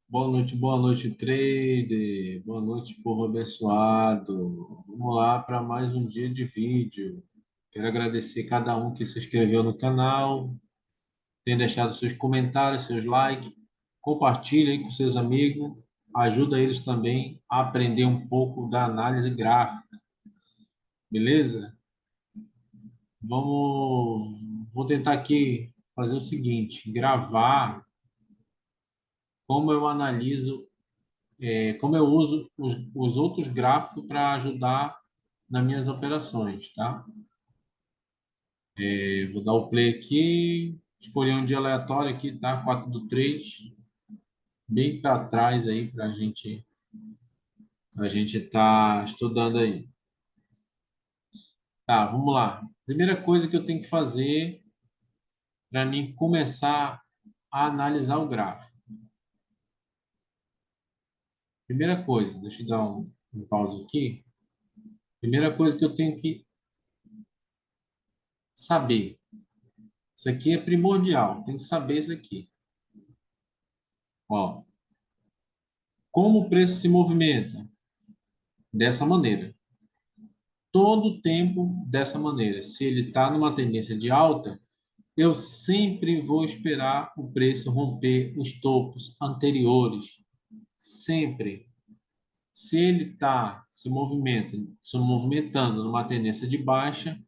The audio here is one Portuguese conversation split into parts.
Boa noite, trader. Boa noite, povo abençoado. Vamos lá para mais um dia de vídeo. Quero agradecer cada um que se inscreveu no canal, tem deixado seus comentários, seus likes, compartilha aí com seus amigos, ajuda eles também a aprender um pouco da análise gráfica, beleza? Vou tentar aqui fazer o seguinte, gravar como eu analiso como eu uso os outros gráficos para ajudar nas minhas operações, tá? Vou dar o play aqui, escolher um dia aleatório aqui, tá? 4/3, bem para trás aí para a gente tá estudando aí. Tá, vamos lá. Primeira coisa que eu tenho que fazer para mim começar a analisar o gráfico. Primeira coisa, deixa eu dar um pause aqui. Primeira coisa que eu tenho que saber. Isso aqui é primordial, tem que saber isso aqui. Ó, como o preço se movimenta? Dessa maneira. Todo o tempo dessa maneira. Se ele está numa tendência de alta, eu sempre vou esperar o preço romper os topos anteriores. Sempre. Se ele está se movimentando numa tendência de baixa,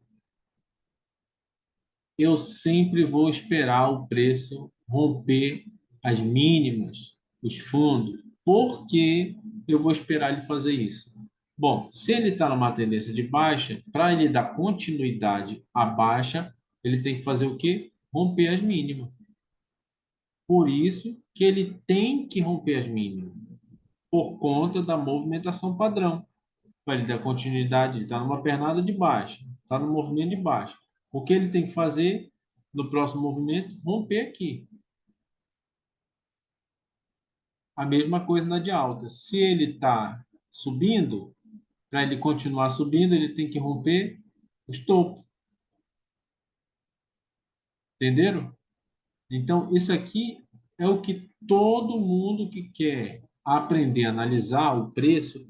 eu sempre vou esperar o preço romper as mínimas, os fundos. Por que eu vou esperar ele fazer isso? Bom, se ele está numa tendência de baixa, para ele dar continuidade à baixa, ele tem que fazer o quê? Romper as mínimas. Por isso que ele tem que romper as mínimas, por conta da movimentação padrão. Para ele dar continuidade, ele está numa pernada de baixa, está no movimento de baixa. O que ele tem que fazer no próximo movimento? Romper aqui. A mesma coisa na de alta. Se ele está subindo, para ele continuar subindo, ele tem que romper os topos. Entenderam? Então, isso aqui é o que todo mundo que quer aprender a analisar o preço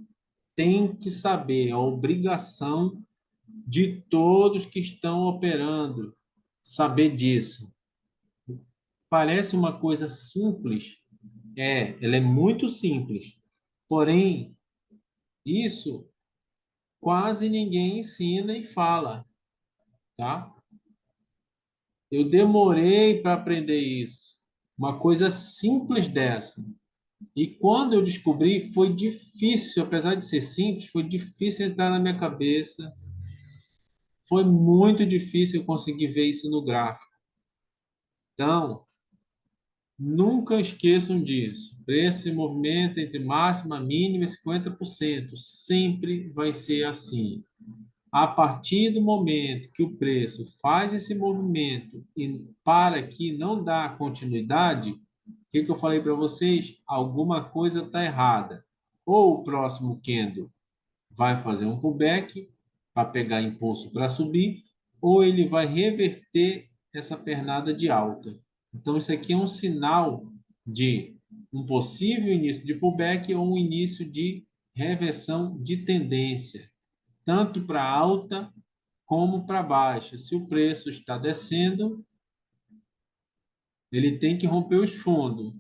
tem que saber, é a obrigação de todos que estão operando saber disso. Parece uma coisa simples, ela é muito simples. Porém, isso quase ninguém ensina e fala, tá? Eu demorei para aprender isso. Uma coisa simples dessa. E quando eu descobri, foi difícil, apesar de ser simples, foi difícil entrar na minha cabeça. Foi muito difícil eu conseguir ver isso no gráfico. Então, nunca esqueçam disso. Preço e movimento entre máxima, mínima e 50%. Sempre vai ser assim. A partir do momento que o preço faz esse movimento e para que não dá continuidade, o que eu falei para vocês? Alguma coisa está errada. Ou o próximo candle vai fazer um pullback para pegar impulso para subir, ou ele vai reverter essa pernada de alta. Então, isso aqui é um sinal de um possível início de pullback ou um início de reversão de tendência, tanto para alta como para baixa. Se o preço está descendo, ele tem que romper os fundos.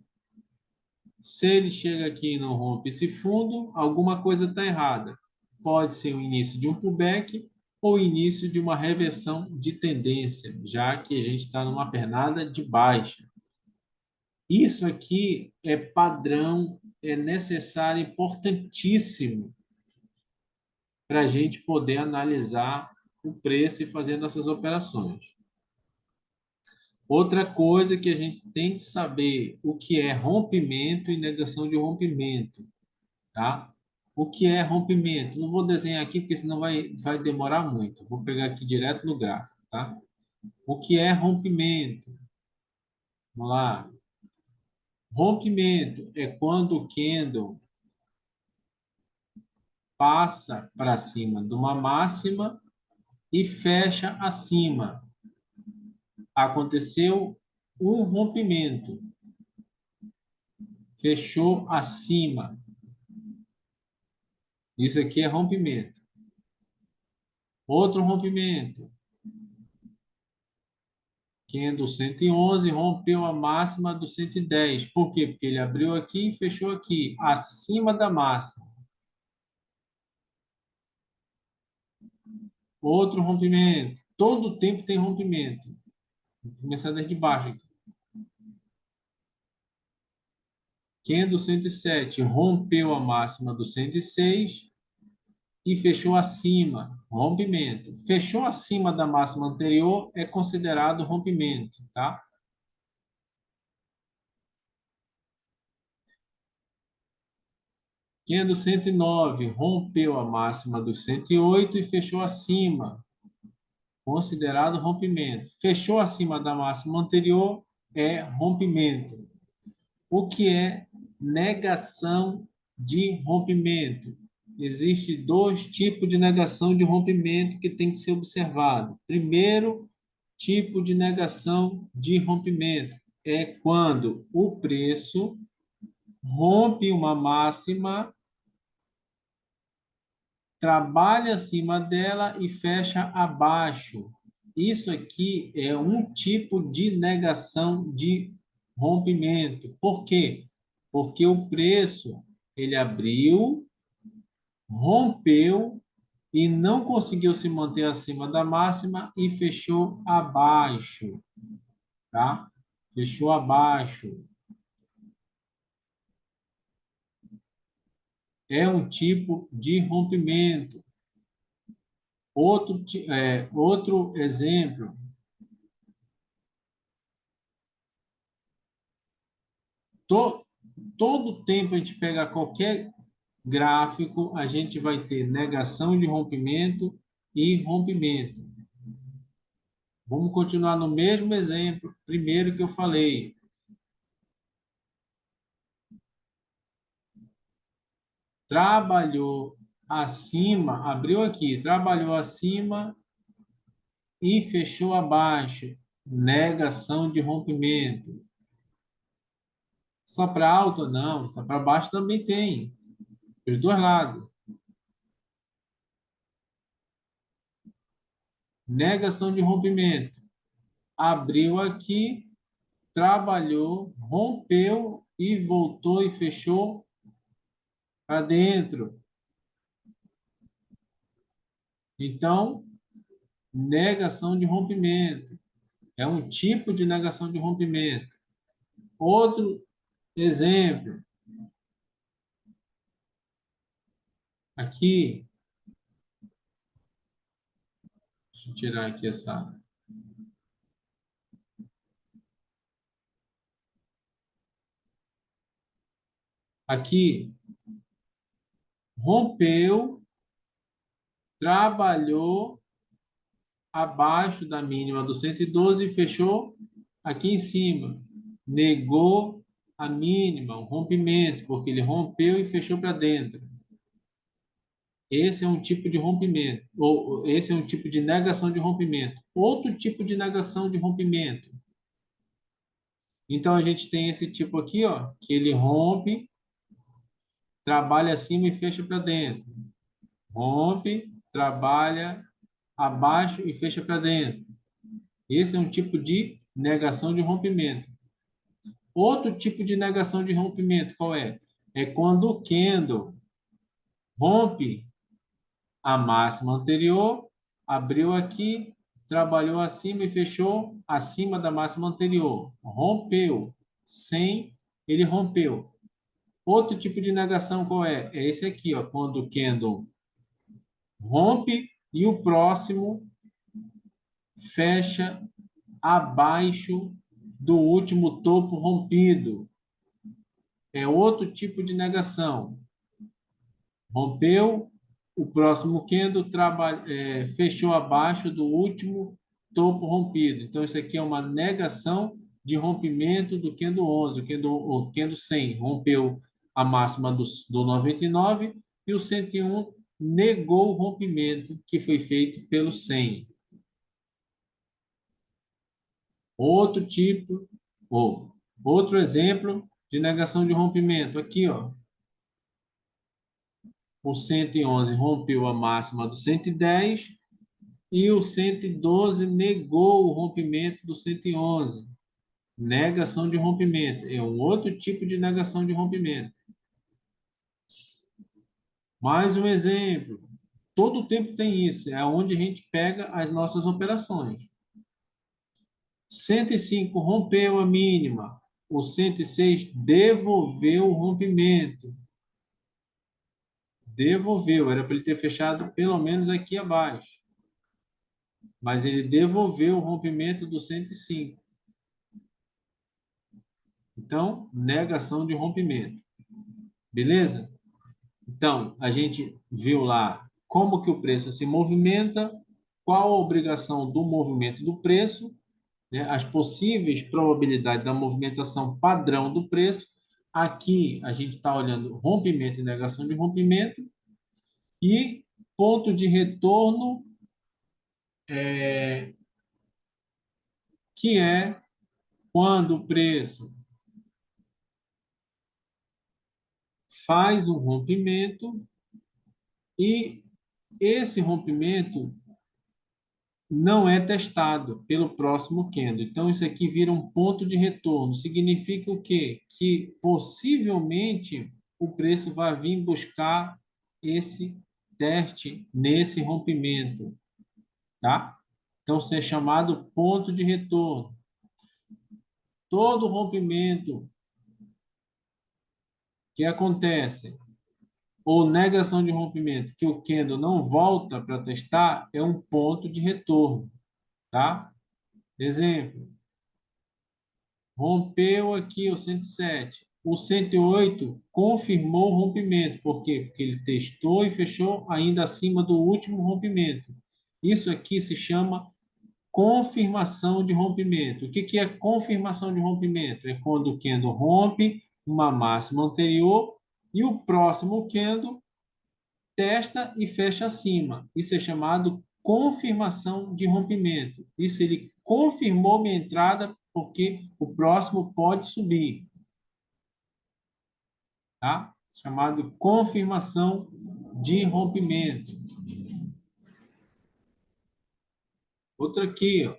Se ele chega aqui e não rompe esse fundo, alguma coisa está errada. Pode ser o início de um pullback ou o início de uma reversão de tendência, já que a gente está numa pernada de baixa. Isso aqui é padrão, é necessário, importantíssimo para a gente poder analisar o preço e fazer nossas operações. Outra coisa que a gente tem que saber o que é rompimento e negação de rompimento, tá? O que é rompimento? Não vou desenhar aqui porque senão vai demorar muito. Vou pegar aqui direto no gráfico, tá? O que é rompimento? Vamos lá. Rompimento é quando o candle passa para cima de uma máxima e fecha acima. Aconteceu um rompimento. fechou acima. Isso aqui é rompimento. Outro rompimento. Candle 111 rompeu a máxima do 110. Por quê? Porque ele abriu aqui e fechou aqui, acima da máxima. Outro rompimento. Todo tempo tem rompimento. Vou começar desde baixo aqui. Candle 107 rompeu a máxima do 106 e fechou acima, rompimento. Fechou acima da máxima anterior é considerado rompimento, tá? Candle 109 rompeu a máxima do 108 e fechou acima, considerado rompimento. Fechou acima da máxima anterior é rompimento. O que é negação de rompimento? Existem dois tipos de negação de rompimento que tem que ser observado. Primeiro tipo de negação de rompimento é quando o preço rompe uma máxima, trabalha acima dela e fecha abaixo. Isso aqui é um tipo de negação de rompimento. Por quê? Porque o preço ele abriu, rompeu e não conseguiu se manter acima da máxima e fechou abaixo, tá? Fechou abaixo. É um tipo de rompimento. Outro exemplo, to, todo tempo a gente pega qualquer gráfico, a gente vai ter negação de rompimento e rompimento. Vamos continuar no mesmo exemplo, primeiro que eu falei. Trabalhou acima, abriu aqui, trabalhou acima e fechou abaixo. Negação de rompimento. Só para alto? Não, só para baixo também tem. Os dois lados. Negação de rompimento. Abriu aqui, trabalhou, rompeu e voltou e fechou para dentro. Então, negação de rompimento. É um tipo de negação de rompimento. Outro exemplo. Aqui, deixa eu tirar aqui essa. Aqui, rompeu, trabalhou abaixo da mínima do 112 e fechou aqui em cima. Negou a mínima, o rompimento, porque ele rompeu e fechou para dentro. Esse é um tipo de rompimento, ou esse é um tipo de negação de rompimento. Outro tipo de negação de rompimento. Então a gente tem esse tipo aqui, ó, que ele rompe, trabalha acima e fecha para dentro. Rompe, trabalha abaixo e fecha para dentro. Esse é um tipo de negação de rompimento. Outro tipo de negação de rompimento, qual é? É quando o candle rompe a máxima anterior, abriu aqui, trabalhou acima e fechou acima da máxima anterior. Rompeu. Sem, ele rompeu. Outro tipo de negação qual é? É esse aqui, ó, quando o candle rompe e o próximo fecha abaixo do último topo rompido. É outro tipo de negação. Rompeu, o próximo candle fechou abaixo do último topo rompido. Então, isso aqui é uma negação de rompimento do candle 11. O candle 100 rompeu a máxima do 99 e o 101 negou o rompimento que foi feito pelo 100. Outro tipo, ou outro exemplo, de negação de rompimento. Aqui, ó, o 111 rompeu a máxima do 110 e o 112 negou o rompimento do 111. Negação de rompimento. É um outro tipo de negação de rompimento. Mais um exemplo. Todo o tempo tem isso. É onde a gente pega as nossas operações. 105 rompeu a mínima. O 106 devolveu o rompimento. Devolveu. Era para ele ter fechado pelo menos aqui abaixo. Mas ele devolveu o rompimento do 105. Então, negação de rompimento. Beleza? Então, a gente viu lá como que o preço se movimenta, qual a obrigação do movimento do preço, né? As possíveis probabilidades da movimentação padrão do preço. Aqui, a gente está olhando rompimento e negação de rompimento e ponto de retorno, que é quando o preço faz um rompimento e esse rompimento não é testado pelo próximo candle. Então, isso aqui vira um ponto de retorno. Significa o quê? Que possivelmente o preço vai vir buscar esse teste nesse rompimento, tá? Então, isso é chamado ponto de retorno. Todo rompimento que acontece, ou negação de rompimento, que o candle não volta para testar, é um ponto de retorno, tá? Exemplo, rompeu aqui o 107. O 108 confirmou o rompimento. Por quê? Porque ele testou e fechou ainda acima do último rompimento. Isso aqui se chama confirmação de rompimento. O que que é confirmação de rompimento? É quando o candle rompe uma máxima anterior e o próximo candle testa e fecha acima. Isso é chamado confirmação de rompimento. Isso ele confirmou minha entrada porque o próximo pode subir, tá? Chamado confirmação de rompimento. Outra aqui, ó,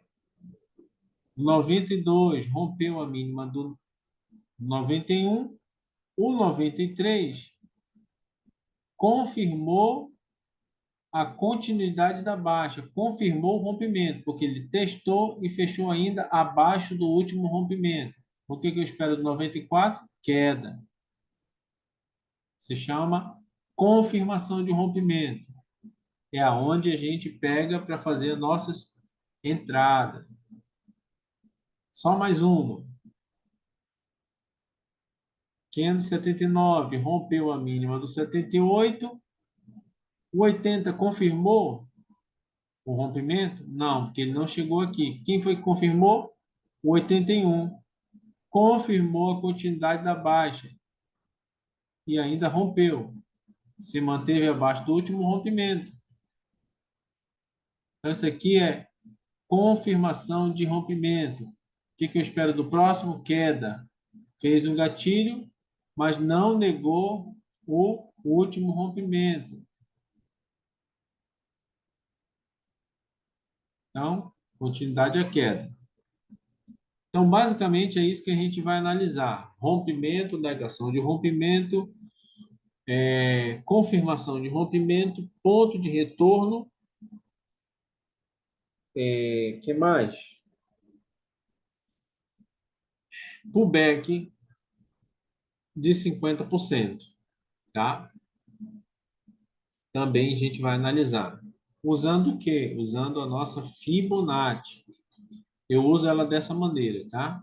92 rompeu a mínima do 91, o 93 confirmou a continuidade da baixa, confirmou o rompimento, porque ele testou e fechou ainda abaixo do último rompimento. O que eu espero do 94? Queda. Se chama confirmação de rompimento. É aonde a gente pega para fazer nossas entradas. Só mais uma. 579 rompeu a mínima do 78. O 80 confirmou o rompimento? Não, porque ele não chegou aqui. Quem foi que confirmou? O 81 confirmou a continuidade da baixa e ainda rompeu. Se manteve abaixo do último rompimento. Então, isso aqui é confirmação de rompimento. O que eu espero do próximo? Queda. Fez um gatilho, mas não negou o último rompimento. Então, continuidade é queda. Então, basicamente, é isso que a gente vai analisar. Rompimento, negação de rompimento, confirmação de rompimento, ponto de retorno. Que mais? Pullback de 50%, tá? Também a gente vai analisar. Usando o quê? Usando a nossa Fibonacci. Eu uso ela dessa maneira, tá?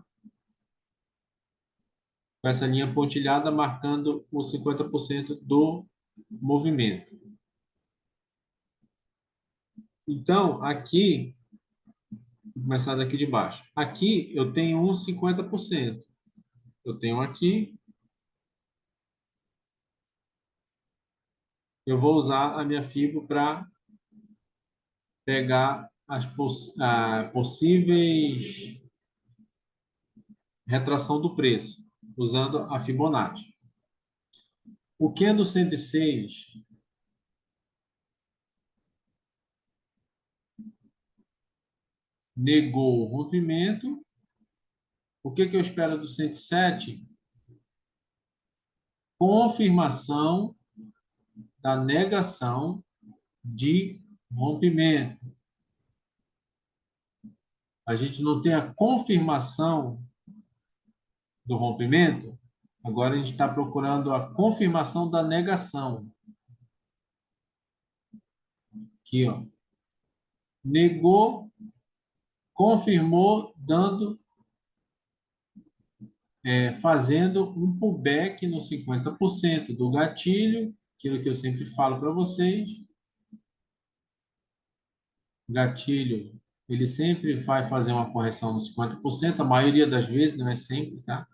Com essa linha pontilhada marcando os 50% do movimento. Então, aqui, vou começar daqui de baixo. Aqui eu tenho uns 50%. Eu tenho aqui, eu vou usar a minha Fibo para pegar as possíveis retração do preço. usando a Fibonacci. O candle 106 negou o rompimento. O que eu espero do 107? Confirmação da negação de rompimento. A gente não tem a confirmação do rompimento, agora a gente está procurando a confirmação da negação. Aqui, ó. Negou, confirmou, fazendo um pullback no 50% do gatilho, aquilo que eu sempre falo para vocês. Gatilho, ele sempre vai fazer uma correção no 50%, a maioria das vezes, não é sempre, tá?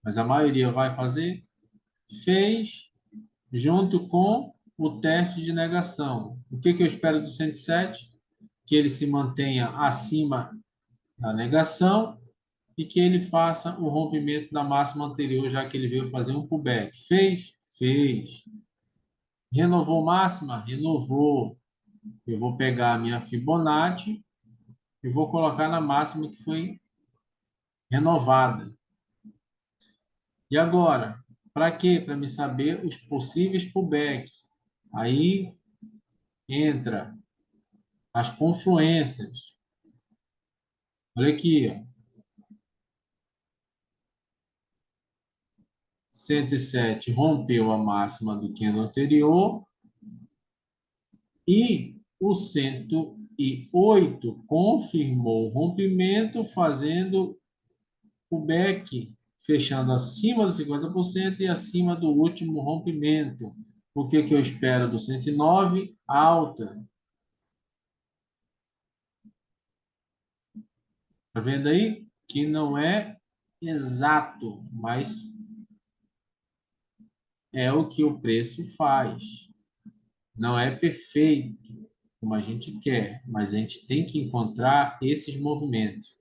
Mas a maioria vai fazer. Fez, junto com o teste de negação. O que eu espero do 107? Que ele se mantenha acima da negação e que ele faça o rompimento da máxima anterior, já que ele veio fazer um pullback. Fez? Fez. Renovou máxima? Renovou. Eu vou pegar a minha Fibonacci e vou colocar na máxima que foi renovada. E agora? Para quê? Para me saber os possíveis pullbacks. Aí entra as confluências. Olha aqui, ó. 107 rompeu a máxima do candle anterior e o 108 confirmou o rompimento, fazendo o back, fechando acima do 50% e acima do último rompimento. O que eu espero do 109? Alta. Tá vendo aí? Que não é exato, mas é o que o preço faz. Não é perfeito, como a gente quer, mas a gente tem que encontrar esses movimentos.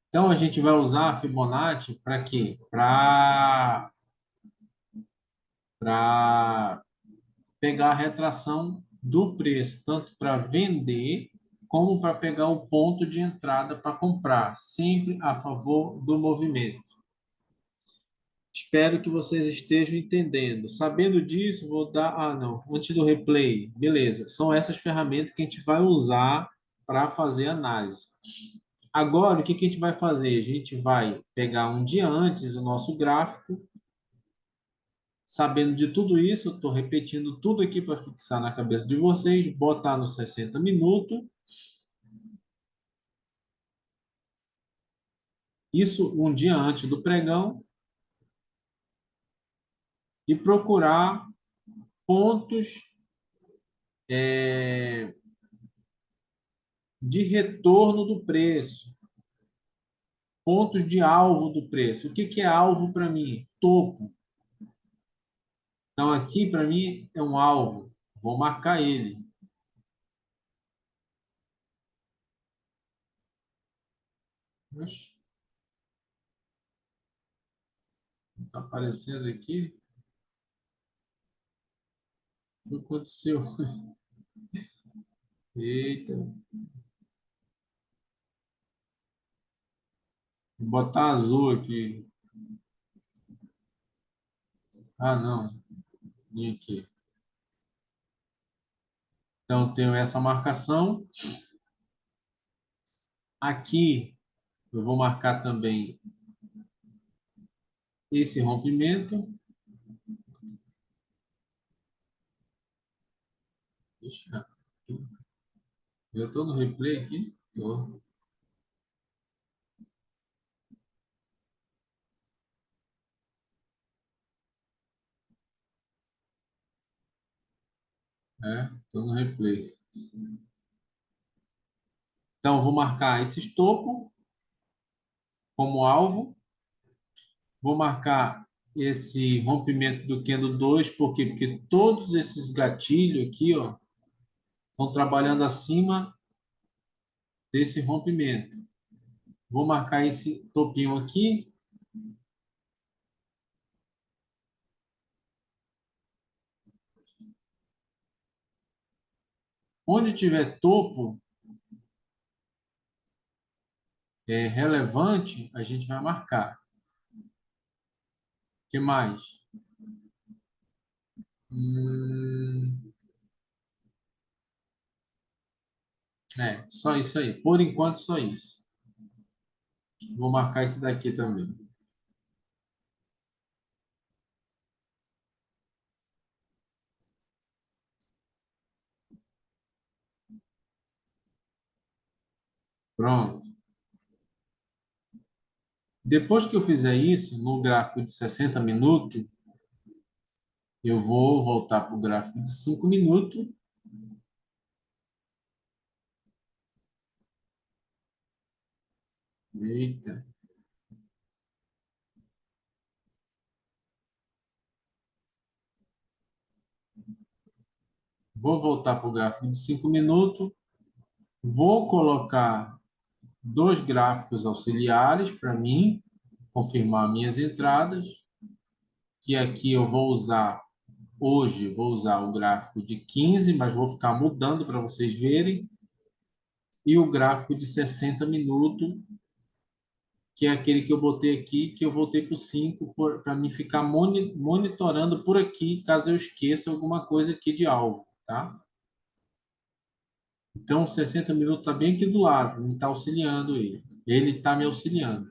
Então, a gente vai usar a Fibonacci para quê? Para pegar a retração do preço, tanto para vender como para pegar o ponto de entrada para comprar, sempre a favor do movimento. Espero que vocês estejam entendendo. Sabendo disso, vou dar. Ah, não, antes do replay. Beleza. São essas ferramentas que a gente vai usar para fazer análise. Agora, o que a gente vai fazer? A gente vai pegar um dia antes o nosso gráfico. Sabendo de tudo isso, eu estou repetindo tudo aqui para fixar na cabeça de vocês, botar nos 60 minutos. Isso um dia antes do pregão. E procurar pontos de retorno do preço, pontos de alvo do preço. O que é alvo para mim? Topo. Então, aqui, para mim, é um alvo. Vou marcar ele. Oxe, está aparecendo aqui. O que aconteceu? Eita. Vou botar azul aqui. Ah, não. Vim aqui. Então, tenho essa marcação. Aqui, eu vou marcar também esse rompimento. Deixa eu estou no replay aqui? Estou. Estou no replay. Então, vou marcar esse topo como alvo. Vou marcar esse rompimento do candle 2, por quê? Porque todos esses gatilhos aqui, ó, estão trabalhando acima desse rompimento. Vou marcar esse topinho aqui. Onde tiver topo relevante, a gente vai marcar. O que mais? Hum, só isso aí. Por enquanto, só isso. Vou marcar esse daqui também. Pronto. Depois que eu fizer isso, no gráfico de 60 minutos, eu vou voltar para o gráfico de 5 minutos. Eita. Vou voltar para o gráfico de 5 minutos. Vou colocar dois gráficos auxiliares para mim, confirmar minhas entradas, que aqui eu vou usar, hoje vou usar o gráfico de 15, mas vou ficar mudando para vocês verem, e o gráfico de 60 minutos, que é aquele que eu botei aqui, que eu voltei para o 5, para mim ficar monitorando por aqui, caso eu esqueça alguma coisa aqui de alvo, tá? Então, 60 minutos está bem aqui do lado, me está auxiliando ele. Ele está me auxiliando.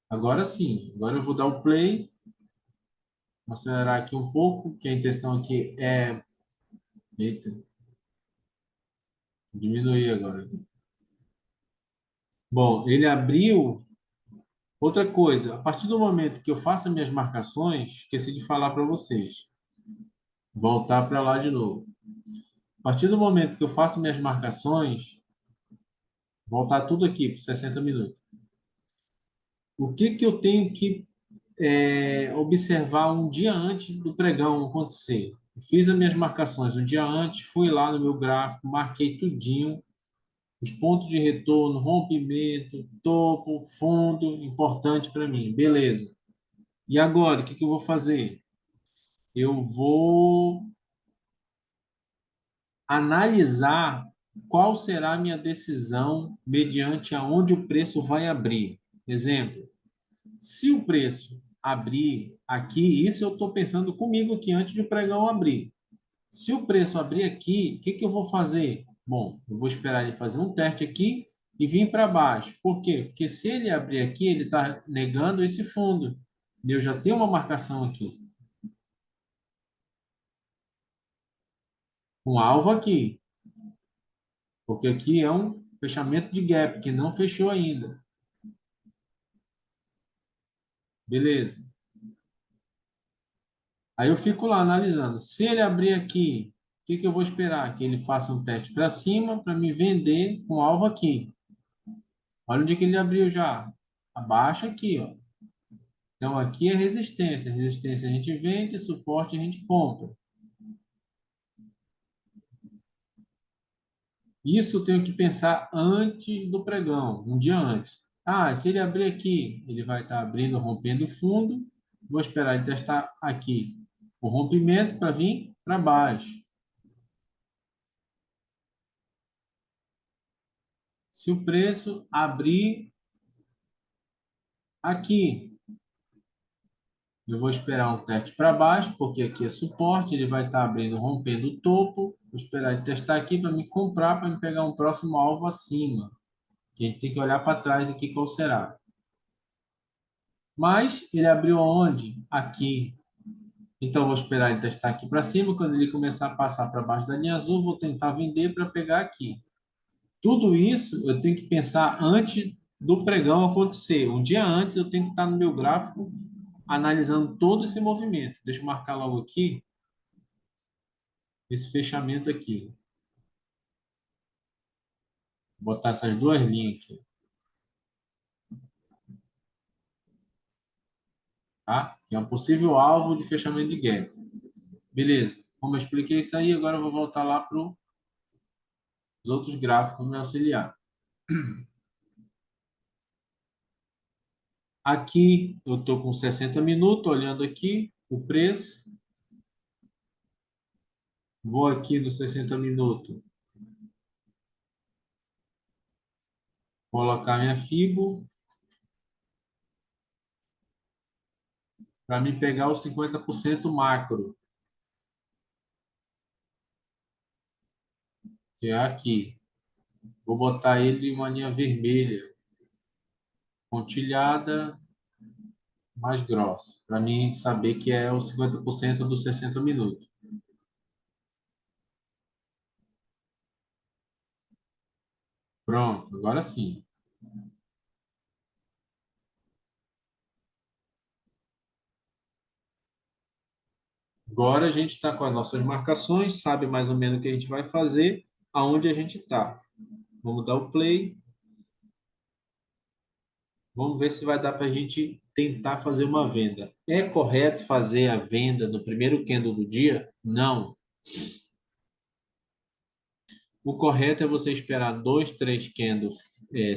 Agora sim, agora eu vou dar o play, acelerar aqui um pouco, que a intenção aqui é... Eita, diminuir agora. Bom, ele abriu. Outra coisa, a partir do momento que eu faço as minhas marcações, esqueci de falar para vocês, voltar para lá de novo. A partir do momento que eu faço minhas marcações, voltar tudo aqui para 60 minutos. O que que eu tenho que observar um dia antes do pregão acontecer? Fiz as minhas marcações um dia antes, fui lá no meu gráfico, marquei tudinho, os pontos de retorno, rompimento, topo, fundo, importante para mim. Beleza. E agora, o que que eu vou fazer? Eu vou analisar qual será a minha decisão mediante aonde o preço vai abrir. Exemplo, se o preço abrir aqui, isso eu estou pensando comigo aqui antes de o pregão abrir. Se o preço abrir aqui, o que que eu vou fazer? Bom, eu vou esperar ele fazer um teste aqui e vir para baixo. Por quê? Porque se ele abrir aqui, ele está negando esse fundo. E eu já tenho uma marcação aqui, um alvo aqui, porque aqui é um fechamento de gap que não fechou ainda. Beleza. Aí eu fico lá analisando. Se ele abrir aqui, o que que eu vou esperar? Que ele faça um teste para cima para me vender com alvo aqui. Olha onde que ele abriu já. Abaixo aqui, ó. Então aqui é resistência. Resistência a gente vende, suporte a gente compra. Isso eu tenho que pensar antes do pregão, um dia antes. Ah, se ele abrir aqui, ele vai estar abrindo, rompendo o fundo. Vou esperar ele testar aqui o rompimento para vir para baixo. Se o preço abrir aqui, eu vou esperar um teste para baixo, porque aqui é suporte, ele vai estar abrindo, rompendo o topo. Vou esperar ele testar aqui para me comprar, para me pegar um próximo alvo acima. Que a gente tem que olhar para trás aqui qual será. Mas ele abriu aonde? Aqui. Então, eu vou esperar ele testar aqui para cima. Quando ele começar a passar para baixo da linha azul, vou tentar vender para pegar aqui. Tudo isso eu tenho que pensar antes do pregão acontecer. Um dia antes, eu tenho que estar no meu gráfico analisando todo esse movimento. Deixa eu marcar logo aqui esse fechamento aqui. Vou botar essas duas linhas aqui, tá? Que é um possível alvo de fechamento de gap. Beleza. Como eu expliquei isso aí, agora eu vou voltar lá para os outros gráficos me auxiliar. Aqui eu estou com 60 minutos, olhando aqui o preço. Vou aqui nos 60 minutos, colocar minha FIBO para me pegar os 50% macro, que é aqui. Vou botar ele em uma linha vermelha, pontilhada, mais grossa, para mim saber que é os 50% dos 60 minutos. Pronto, agora sim. Agora a gente está com as nossas marcações, sabe mais ou menos o que a gente vai fazer, aonde a gente está. Vamos dar o play, vamos ver se vai dar para a gente tentar fazer uma venda. É correto fazer a venda no primeiro candle do dia? Não. O correto é você esperar dois, três candles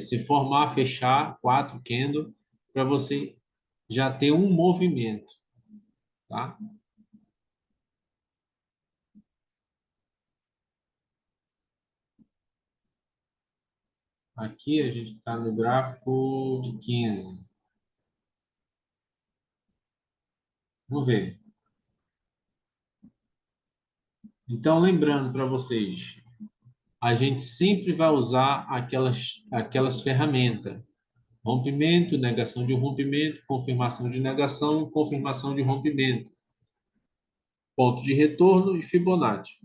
se formar, fechar, quatro candles, para você já ter um movimento, tá? Aqui a gente está no gráfico de 15. Vamos ver. Então, lembrando para vocês, a gente sempre vai usar aquelas ferramentas. Rompimento, negação de rompimento, confirmação de negação, confirmação de rompimento, ponto de retorno e Fibonacci.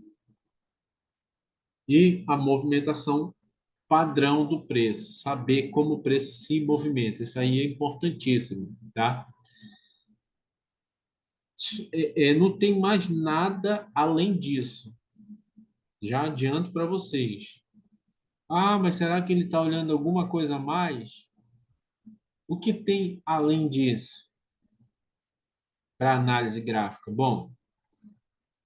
E a movimentação padrão do preço, saber como o preço se movimenta. Isso aí é importantíssimo, tá? Não tem mais nada além disso. Já adianto para vocês. Ah, mas será que ele está olhando alguma coisa a mais? O que tem além disso para análise gráfica? Bom,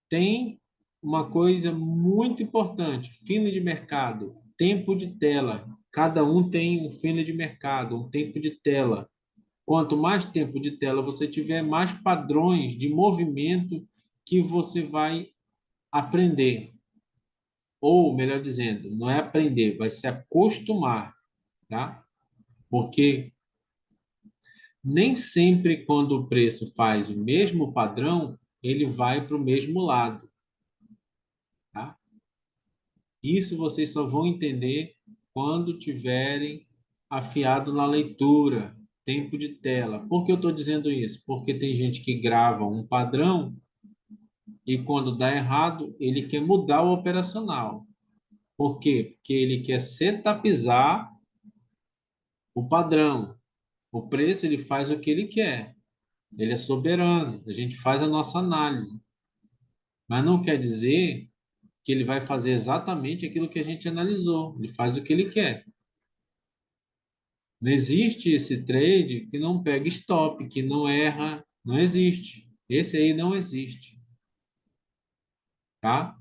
tem uma coisa muito importante: fila de mercado, tempo de tela. Cada um tem um fila de mercado, um tempo de tela. Quanto mais tempo de tela você tiver, mais padrões de movimento que você vai aprender. Ou, melhor dizendo, não é aprender, vai se acostumar, tá? Porque nem sempre quando o preço faz o mesmo padrão, ele vai para o mesmo lado, tá? Isso vocês só vão entender quando tiverem afiado na leitura, tempo de tela. Por que eu estou dizendo isso? Porque tem gente que grava um padrão e quando dá errado, ele quer mudar o operacional. Por quê? Porque ele quer setupizar o padrão. O preço ele faz o que ele quer. Ele é soberano. A gente faz a nossa análise. Mas não quer dizer que ele vai fazer exatamente aquilo que a gente analisou. Ele faz o que ele quer. Não existe esse trade que não pega stop, que não erra. Não existe. Esse aí não existe, tá?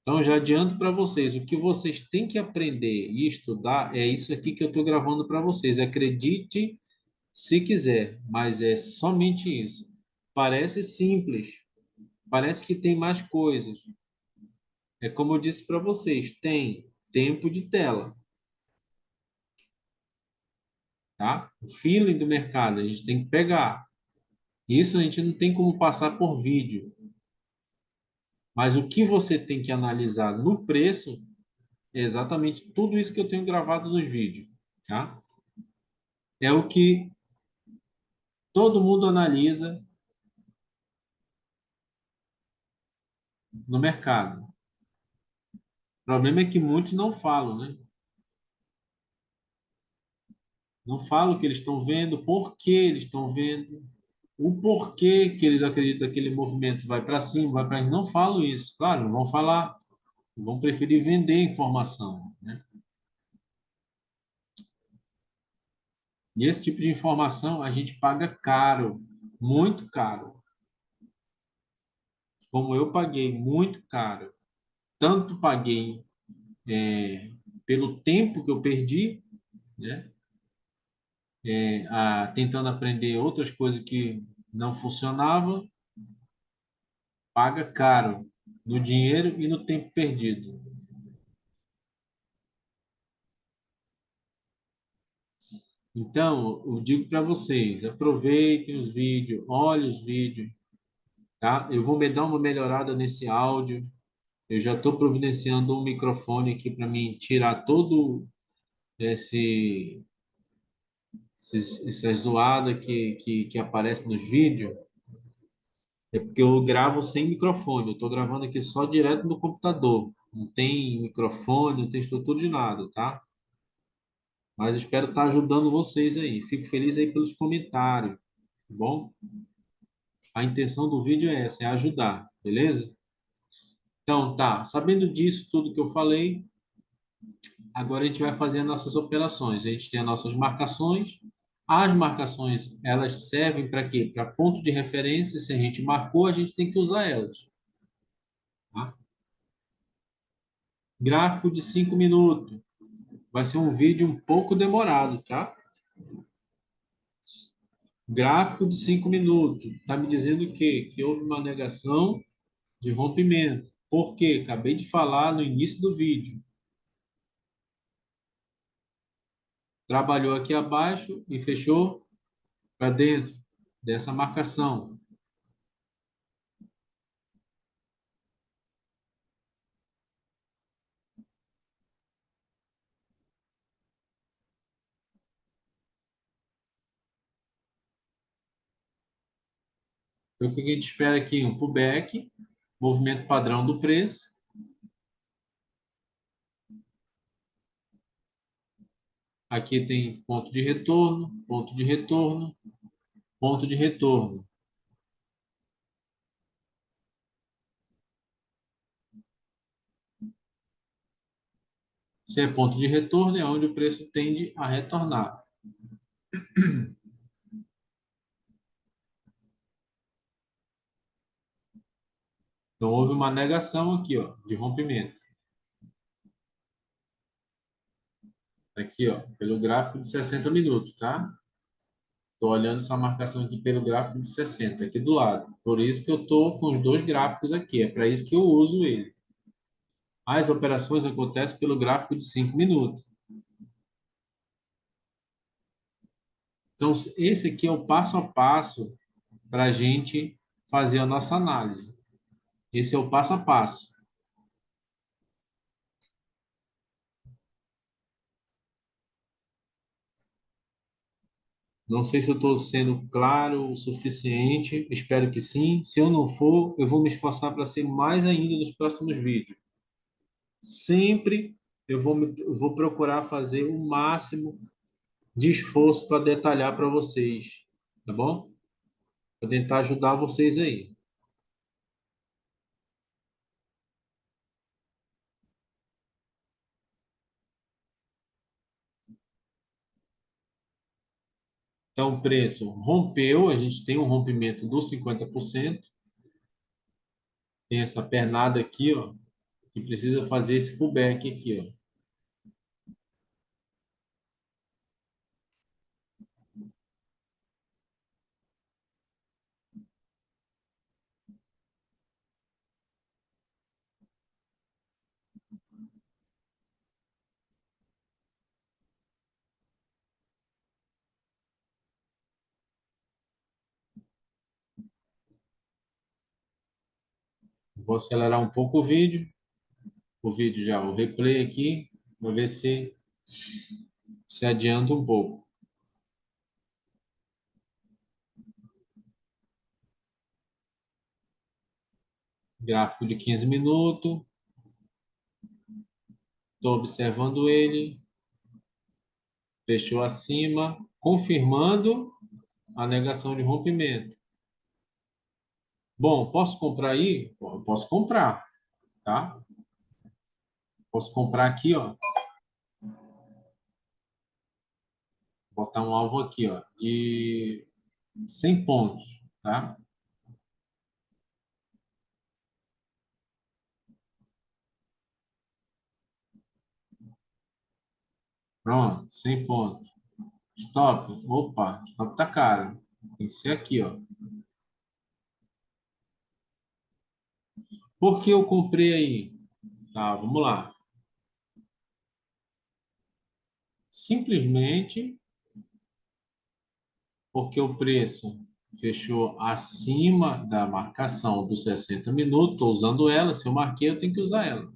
Então, já adianto para vocês, o que vocês têm que aprender e estudar é isso aqui que eu estou gravando para vocês. Acredite se quiser, mas é somente isso. Parece simples, parece que tem mais coisas. É como eu disse para vocês, tem tempo de tela, tá? O feeling do mercado, a gente tem que pegar. Isso a gente não tem como passar por vídeo, mas o que você tem que analisar no preço é exatamente tudo isso que eu tenho gravado nos vídeos, tá? É o que todo mundo analisa no mercado. O problema é que muitos não falam, né? Não falam o que eles estão vendo, por que eles estão vendo, o porquê que eles acreditam que aquele movimento vai para cima, vai para... Não falam isso. Claro, não vão falar. Vão preferir vender informação, né? E esse tipo de informação a gente paga caro, muito caro. como eu paguei muito caro, tanto paguei pelo tempo que eu perdi, né? Tentando aprender outras coisas que não funcionavam, paga caro no dinheiro e no tempo perdido. Então, eu digo para vocês, aproveitem os vídeos, olhem os vídeos, tá? Eu vou me dar uma melhorada nesse áudio. Eu já estou providenciando um microfone aqui para mim tirar todo esse essa zoada que aparece nos vídeos. É porque eu gravo sem microfone. Eu estou gravando aqui só direto no computador. Não tem microfone, não tem estrutura de nada, tá? Mas espero estar ajudando vocês aí. Fico feliz aí pelos comentários, tá bom? A intenção do vídeo é essa, é ajudar, beleza? Então, tá. Sabendo disso, tudo que eu falei, agora a gente vai fazer as nossas operações. A gente tem as nossas marcações. As marcações, elas servem para quê? Para ponto de referência. Se a gente marcou, a gente tem que usar elas, tá? Gráfico de 5 minutos. Vai ser um vídeo um pouco demorado, tá? Gráfico de 5 minutos. Está me dizendo o quê? Que houve uma negação de rompimento. Por quê? Acabei de falar no início do vídeo. Trabalhou aqui abaixo e fechou para dentro dessa marcação. Então, o que a gente espera aqui? Um pullback, movimento padrão do preço. Aqui tem ponto de retorno, ponto de retorno, ponto de retorno. Se é ponto de retorno, é onde o preço tende a retornar. Então, houve uma negação aqui, ó, de rompimento. Aqui, ó, pelo gráfico de 60 minutos, tá? Estou olhando essa marcação aqui pelo gráfico de 60, aqui do lado. Por isso que eu estou com os dois gráficos aqui. É para isso que eu uso ele. As operações acontecem pelo gráfico de 5 minutos. Então, esse aqui é o passo a passo para a gente fazer a nossa análise. Esse é o passo a passo. Não sei se eu estou sendo claro o suficiente. Espero que sim. Se eu não for, eu vou me esforçar para ser mais ainda nos próximos vídeos. Sempre eu vou procurar fazer o máximo de esforço para detalhar para vocês, tá bom? Para tentar ajudar vocês aí. Então, o preço rompeu, a gente tem um rompimento dos 50%, tem essa pernada aqui, ó, que precisa fazer esse pullback aqui, ó. Vou acelerar um pouco o vídeo já, o replay aqui, vou ver se adianta um pouco. Gráfico de 15 minutos, estou observando ele, fechou acima, confirmando a negação de rompimento. Bom, posso comprar aí? Posso comprar, tá? Posso comprar aqui, ó, botar um alvo aqui, ó, de 100 pontos, tá? Pronto, 100 pontos. Stop. Opa, stop tá caro. Tem que ser aqui, ó. Por que eu comprei aí? Tá, vamos lá. Simplesmente porque o preço fechou acima da marcação dos 60 minutos. Estou usando ela. Se eu marquei, eu tenho que usar ela.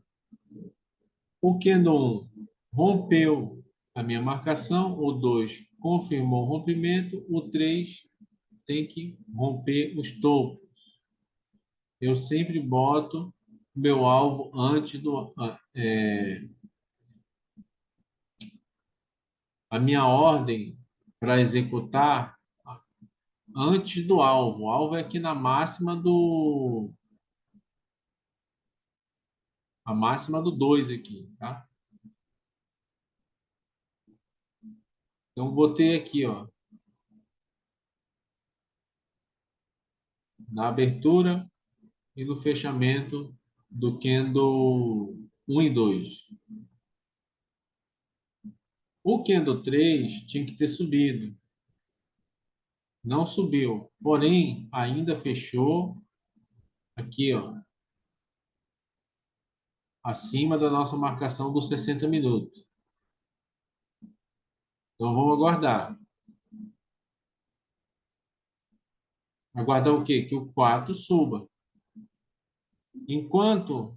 O Canon rompeu a minha marcação. O 2 confirmou o rompimento. O 3 tem que romper os topos. Eu sempre boto meu alvo antes do a minha ordem para executar antes do alvo. O alvo é aqui na máxima do a máxima do 2 aqui, tá? Então botei aqui, ó, na abertura e no fechamento do candle 1 e 2. O candle 3 tinha que ter subido, não subiu, porém ainda fechou aqui, ó, acima da nossa marcação dos 60 minutos. Então vamos aguardar. Aguardar o quê? Que o 4 suba. Enquanto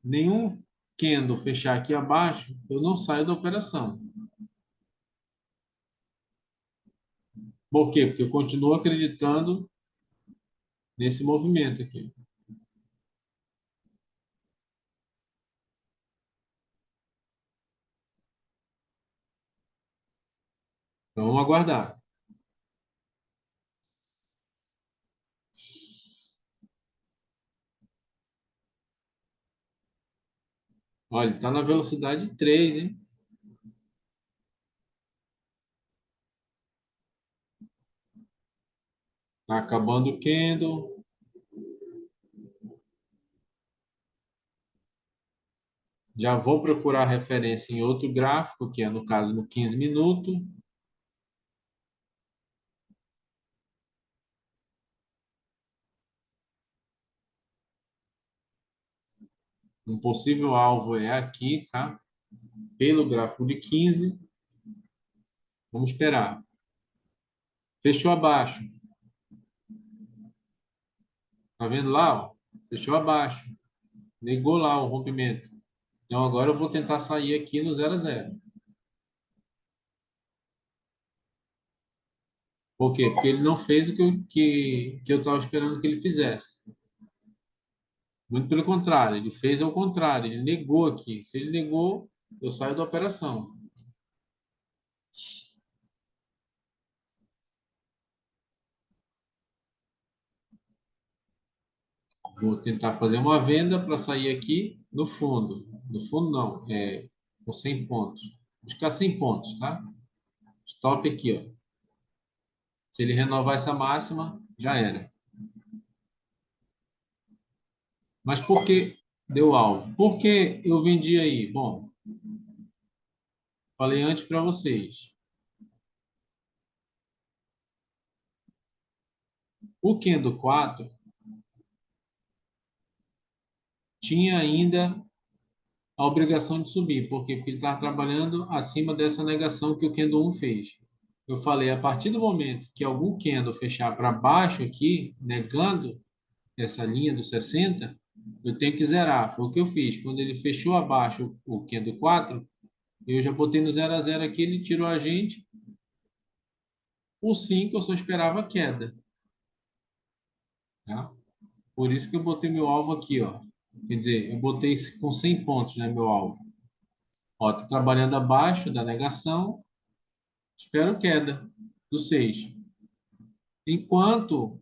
nenhum candle fechar aqui abaixo, eu não saio da operação. Por quê? Porque eu continuo acreditando nesse movimento aqui. Então vamos aguardar. Olha, está na velocidade 3, hein? Está acabando o candle. Já vou procurar referência em outro gráfico, que é no caso no 15 minutos. Um possível alvo é aqui, tá? Pelo gráfico de 15. Vamos esperar. Fechou abaixo. Tá vendo lá? Ó? Fechou abaixo. Negou lá o rompimento. Então agora eu vou tentar sair aqui no 0 a 0. Por quê? Porque ele não fez o que eu estava esperando que ele fizesse. Muito pelo contrário, ele fez ao contrário, ele negou aqui. Se ele negou, eu saio da operação. Vou tentar fazer uma venda para sair aqui no fundo. No fundo, não, com 100 pontos. Buscar 100 pontos, tá? Stop aqui, ó. Se ele renovar essa máxima, já era. Mas por que deu alvo? Por que eu vendi aí? Bom, falei antes para vocês. O Kendo 4 tinha ainda a obrigação de subir. Por quê? Porque ele estava trabalhando acima dessa negação que o Kendo 1 fez. Eu falei, a partir do momento que algum Kendo fechar para baixo aqui, negando essa linha dos 60, eu tenho que zerar. Foi o que eu fiz. Quando ele fechou abaixo o Kendo 4, eu já botei no 0 a 0 aqui, ele tirou a gente. O 5 eu só esperava a queda. Tá? Por isso que eu botei meu alvo aqui, ó. Quer dizer, eu botei com 100 pontos, né, meu alvo. Ó, tá trabalhando abaixo da negação, espero queda do 6. Enquanto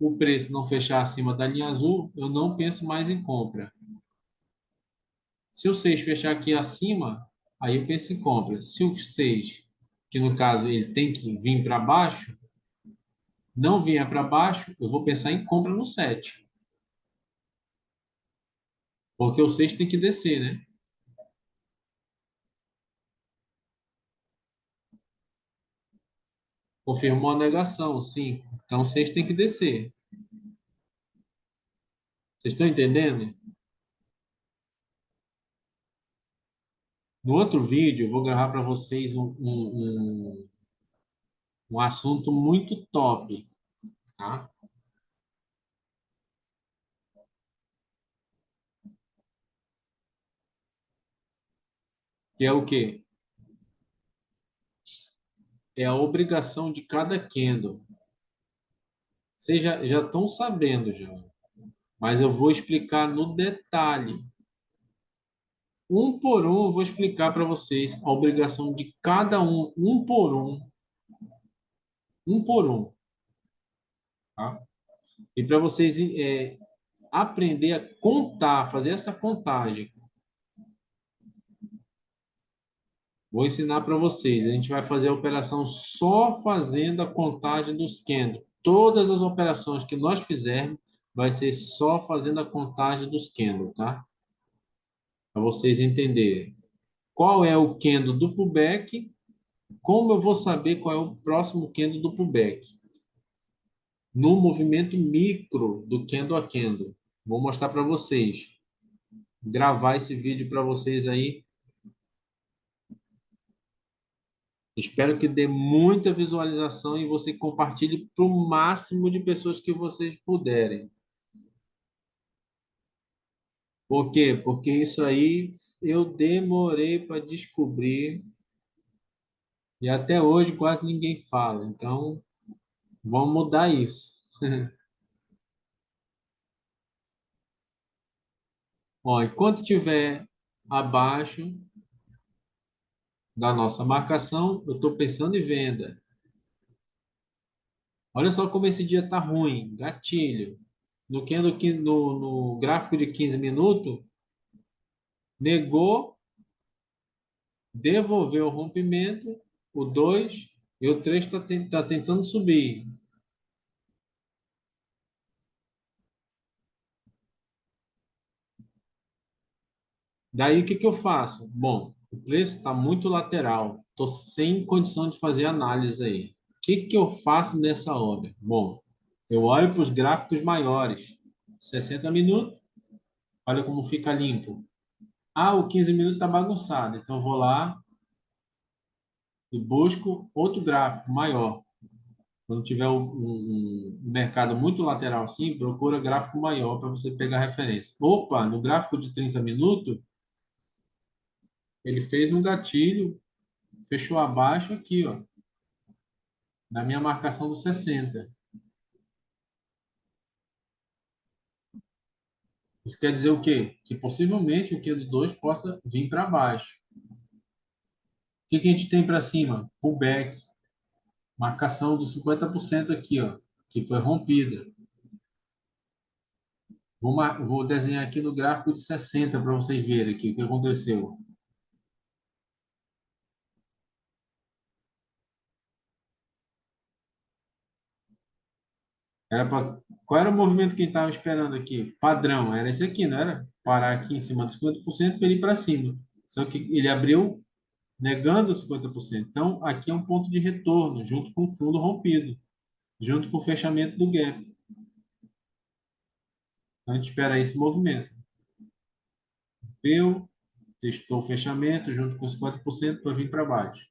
o preço não fechar acima da linha azul, eu não penso mais em compra. Se o 6 fechar aqui acima, aí eu penso em compra. Se o 6, que no caso ele tem que vir para baixo, não vier para baixo, eu vou pensar em compra no 7. Porque o 6 tem que descer, né? Confirmou a negação, 5. Então, vocês têm que descer. Vocês estão entendendo? No outro vídeo, eu vou gravar para vocês um assunto muito top, tá? Que é o quê? É a obrigação de cada candle. Vocês já estão sabendo já, mas eu vou explicar no detalhe. Um por um, eu vou explicar para vocês a obrigação de cada um por um, tá? E para vocês aprender a contar, fazer essa contagem. Vou ensinar para vocês. A gente vai fazer a operação só fazendo a contagem dos candles. Todas as operações que nós fizermos vai ser só fazendo a contagem dos candles, tá? Para vocês entenderem. Qual é o candle do pullback? Como eu vou saber qual é o próximo candle do pullback? No movimento micro do candle a candle. Vou mostrar para vocês. Gravar esse vídeo para vocês aí. Espero que dê muita visualização e você compartilhe para o máximo de pessoas que vocês puderem. Por quê? Porque isso aí eu demorei para descobrir e até hoje quase ninguém fala. Então, vamos mudar isso. Ó, enquanto tiver abaixo da nossa marcação, eu estou pensando em venda. Olha só como esse dia tá ruim. Gatilho. No gráfico de 15 minutos, negou, devolveu o rompimento, o 2 e o 3 tá tentando subir. Daí o que que eu faço? Bom, o preço está muito lateral. Estou sem condição de fazer análise aí. O que que eu faço nessa hora? Bom, eu olho para os gráficos maiores. 60 minutos, olha como fica limpo. Ah, o 15 minutos está bagunçado. Então eu vou lá e busco outro gráfico maior. Quando tiver um mercado muito lateral assim, procura gráfico maior para você pegar referência. Opa, no gráfico de 30 minutos, ele fez um gatilho, fechou abaixo aqui, ó, na minha marcação dos 60. Isso quer dizer o quê? Que possivelmente o Q do 2 possa vir para baixo. O que que a gente tem para cima? Pullback, marcação dos 50% aqui, ó, que foi rompida. Vou desenhar aqui no gráfico de 60 para vocês verem aqui o que aconteceu. Qual era o movimento que a gente estava esperando aqui? Padrão, era esse aqui, não era? Parar aqui em cima dos 50% para ir para cima. Só que ele abriu negando os 50%. Então, aqui é um ponto de retorno, junto com o fundo rompido, junto com o fechamento do gap. Então, a gente espera esse movimento. Viu? Testou o fechamento junto com os 50% para vir para baixo.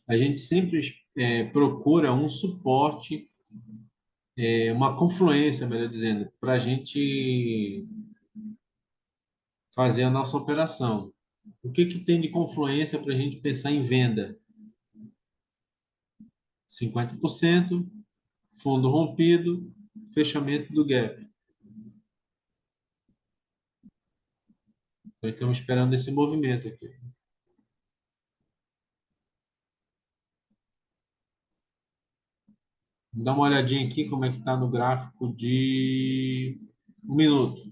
A gente sempre procura um suporte, uma confluência, melhor dizendo, para a gente fazer a nossa operação. O que que tem de confluência para a gente pensar em venda? 50%, fundo rompido, fechamento do gap. Então, estamos esperando esse movimento aqui. Dá uma olhadinha aqui como é que está no gráfico de 1 minuto.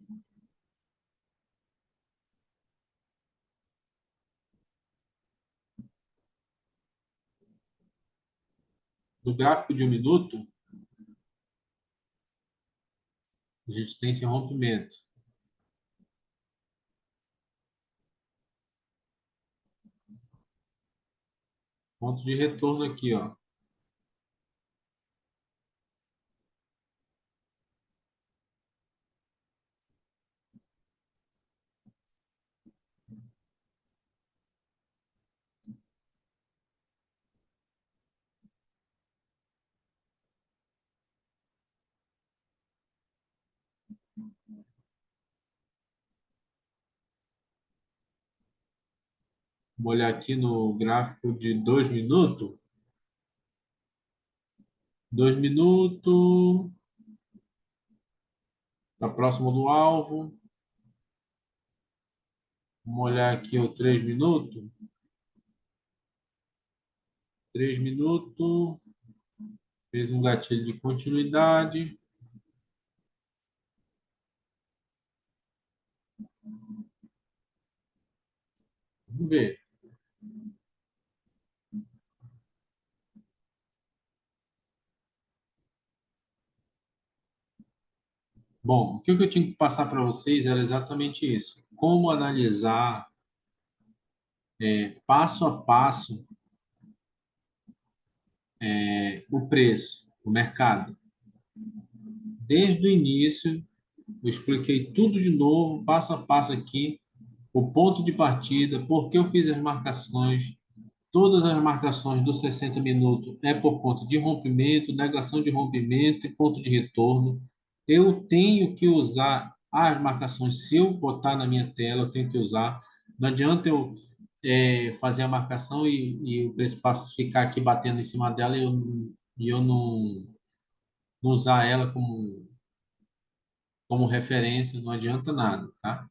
no gráfico de 1 minuto, a gente tem esse rompimento. Ponto de retorno aqui, ó. Vou olhar aqui no gráfico de 2 minutos. 2 minutos, está próximo do alvo. Vamos olhar aqui o 3 minutos. 3 minutos, fez um gatilho de continuidade. Vamos ver. Bom, o que eu tinha que passar para vocês era exatamente isso. Como analisar passo a passo o preço, o mercado. Desde o início, eu expliquei tudo de novo, passo a passo aqui, o ponto de partida, por que eu fiz as marcações. Todas as marcações dos 60 minutos é por conta de rompimento, negação de rompimento e ponto de retorno. Eu tenho que usar as marcações. Se eu botar na minha tela, eu tenho que usar. Não adianta eu fazer a marcação e o preço ficar aqui batendo em cima dela e eu não usar ela como referência, não adianta nada, tá?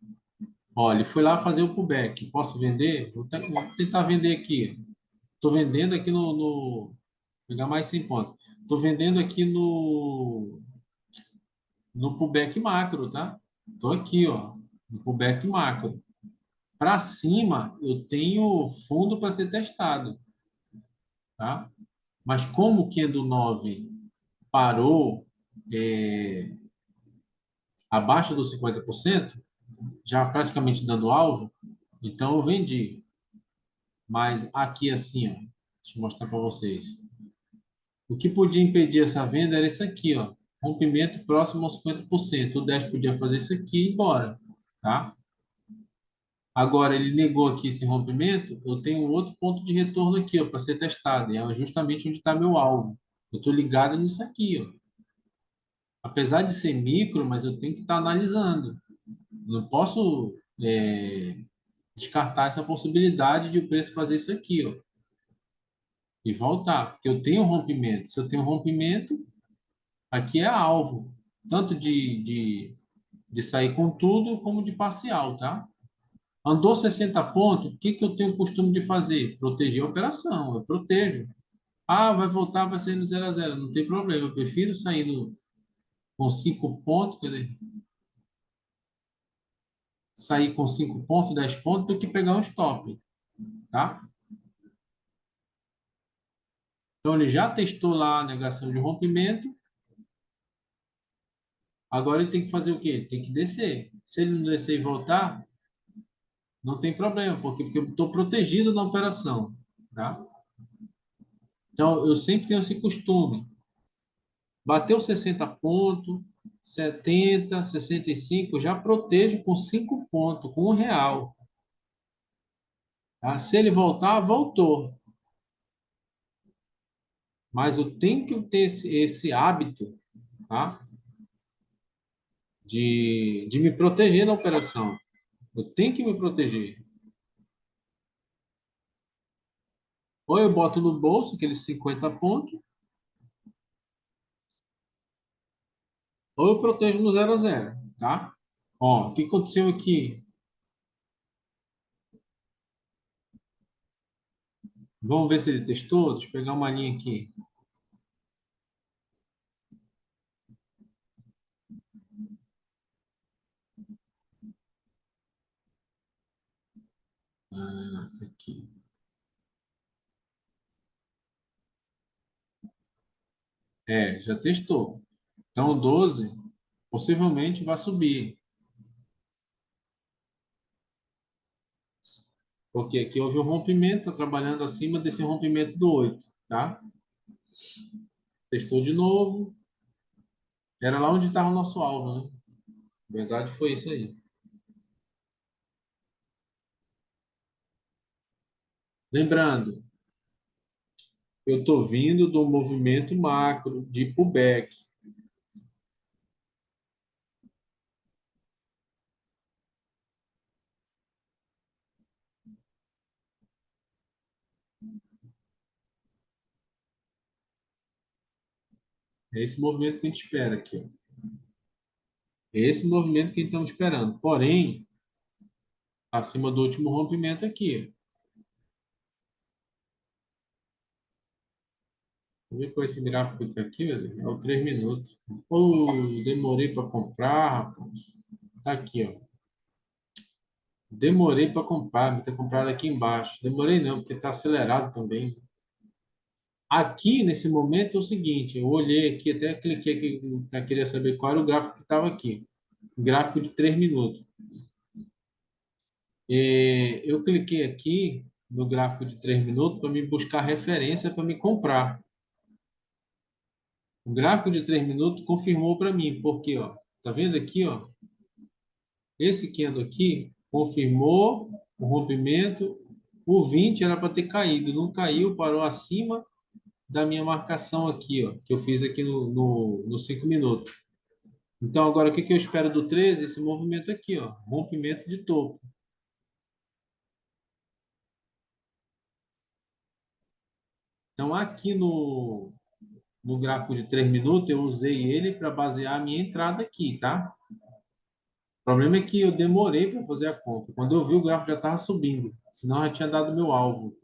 Olha, fui lá fazer o pullback. Posso vender? Vou tentar vender aqui. Estou vendendo aqui vou pegar mais 100 pontos. Estou vendendo aqui no pullback macro, tá? Estou aqui, ó, no pullback macro. Para cima, eu tenho fundo para ser testado, tá? Mas como o Kendo 9 parou é, abaixo dos 50%, já praticamente dando alvo, então eu vendi. Mas aqui assim, ó, deixa eu mostrar para vocês. O que podia impedir essa venda era isso aqui, ó. Rompimento próximo aos 50%. O 10 podia fazer isso aqui e ir embora, tá? Agora, ele negou aqui esse rompimento, eu tenho outro ponto de retorno aqui, ó, para ser testado. E é justamente onde está meu alvo. Eu estou ligado nisso aqui, ó. Apesar de ser micro, mas eu tenho que estar analisando. Não posso descartar essa possibilidade de o preço fazer isso aqui, ó, e voltar, porque eu tenho um rompimento. Se eu tenho um rompimento, aqui é alvo, tanto de sair com tudo como de parcial, tá? Andou 60 pontos, o que que eu tenho o costume de fazer? Proteger a operação, eu protejo. Ah, vai voltar, vai sair no 0 a 0, não tem problema, eu prefiro sair com 5 pontos, quer dizer, sair com 5 pontos, 10 pontos, do que pegar um stop, tá? Então, ele já testou lá a negação de rompimento, agora ele tem que fazer o quê? Ele tem que descer. Se ele não descer e voltar, não tem problema, porque eu estou protegido na operação, tá? Então, eu sempre tenho esse costume. Bateu 60 pontos, 70, 65, eu já protejo com 5 pontos, com R$ 1. Tá? Se ele voltar, voltou. Mas eu tenho que ter esse hábito, tá? De me proteger na operação. Eu tenho que me proteger. Ou eu boto no bolso aqueles 50 pontos, ou eu protejo no 0 a 0, tá? Ó, o que aconteceu aqui? Vamos ver se ele testou? Deixa eu pegar uma linha aqui. Ah, isso aqui. Já testou. Então, o 12 possivelmente vai subir, porque aqui houve um rompimento, está trabalhando acima desse rompimento do 8, tá? Testou de novo, era lá onde estava o nosso alvo, né? Na verdade, foi isso aí. Lembrando, eu estou vindo do movimento macro de pullback. É esse movimento que a gente espera aqui, ó. É esse movimento que estamos esperando. Porém, acima do último rompimento aqui. Vou ver qual é esse gráfico que está aqui, olha. É o 3 minutos. Demorei para comprar, rapaz. Tá aqui, ó. Demorei para comprar, vou ter comprado aqui embaixo. Demorei não, porque está acelerado também. Aqui, nesse momento, é o seguinte, eu olhei aqui, até cliquei aqui, queria saber qual era o gráfico que estava aqui. Gráfico de 3 minutos. Eu cliquei aqui no gráfico de 3 minutos para me buscar referência para me comprar. O gráfico de 3 minutos confirmou para mim, porque, ó, tá vendo aqui, ó? Esse candle aqui confirmou o rompimento. O 20 era para ter caído, não caiu, parou acima da minha marcação aqui, ó, que eu fiz aqui no 5 minutos. Então, agora, o que que eu espero do 13? Esse movimento aqui, ó, rompimento de topo. Então, aqui no gráfico de 3 minutos, eu usei ele para basear a minha entrada aqui, tá? O problema é que eu demorei para fazer a compra. Quando eu vi, o gráfico já estava subindo, senão já tinha dado meu alvo.